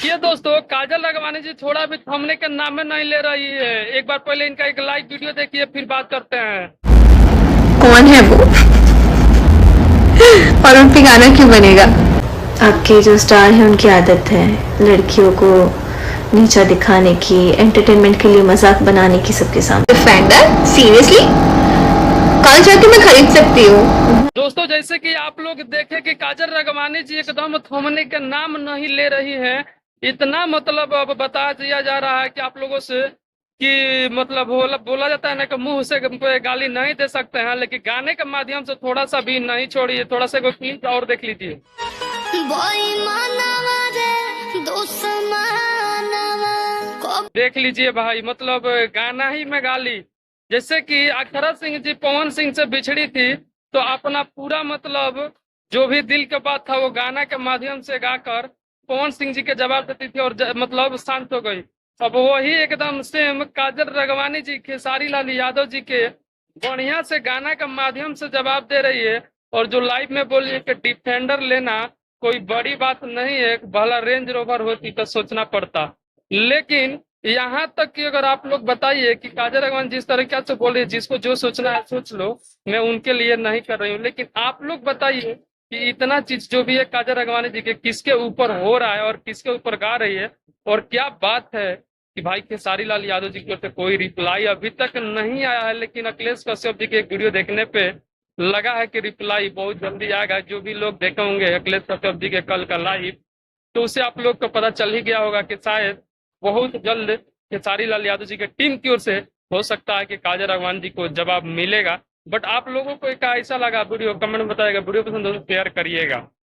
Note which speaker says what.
Speaker 1: ये दोस्तों काजल राघवानी जी थोड़ा भी थमने के नाम में नहीं ले रही है। एक बार पहले इनका एक लाइव वीडियो देखिए, फिर बात करते हैं।
Speaker 2: कौन है वो और उन पे गाना क्यों बनेगा? आपके जो स्टार हैं उनकी आदत है लड़कियों को नीचा दिखाने की, एंटरटेनमेंट के लिए मजाक बनाने की सबके सामने। डिफेंडर सीरियसली कल जाके मैं खरीद सकती हूँ।
Speaker 1: दोस्तों जैसे कि आप लोग देखे कि काजल राघवानी जी एकदम थमने के नाम नहीं ले रही है। इतना मतलब अब बता दिया जा रहा है कि आप लोगों से कि मतलब बोला जाता है ना कि मुंह से गाली नहीं दे सकते हैं, लेकिन गाने के माध्यम से थोड़ा सा भी नहीं छोड़िए। थोड़ा सा कोई क्लिप और देख लीजिए। देख लीजिए भाई, मतलब गाना ही में गाली। जैसे कि अक्षरा सिंह जी पवन सिंह से बिछड़ी थी तो अपना पूरा मतलब जो भी दिल का बात था वो गाना के माध्यम से गाकर पवन सिंह जी के जवाब देती थी और मतलब शांत हो गई। अब वही एकदम सेम काजल राघवानी जी खेसारी लाल यादव जी के बढ़िया से गाना के माध्यम से जवाब दे रही है। और जो लाइव में बोली है कि डिफेंडर लेना कोई बड़ी बात नहीं है, भला रेंज रोवर होती तो सोचना पड़ता। लेकिन यहाँ तक कि अगर आप लोग बताइए कि काजल राघवानी जिस तरीके से बोल रही है, जिसको जो सोचना है सोच लो, मैं उनके लिए नहीं कर रही हूँ। लेकिन आप लोग बताइए कि इतना चीज जो भी है काजल राघवानी जी के किसके वीडियो हो रहा है और किसके ऊपर गा रही है। और क्या बात है कि भाई खेसारी लाल यादव जी की ओर से कोई रिप्लाई अभी तक नहीं आया है, लेकिन अखिलेश कश्यप जी के एक वीडियो देखने पे लगा है कि रिप्लाई बहुत जल्दी आएगा। जो भी लोग देखे होंगे अखिलेश कश्यप जी के कल का लाइव, तो उससे आप लोग को पता चल ही गया होगा कि शायद बहुत जल्द खेसारी लाल यादव जी के टीम की ओर से हो सकता है कि काजल राघवानी जी को जवाब मिलेगा। बट आप लोगों को क्या ऐसा लगा वीडियो कमेंट में बताइएगा। वीडियो पसंद हो तो शेयर करिएगा।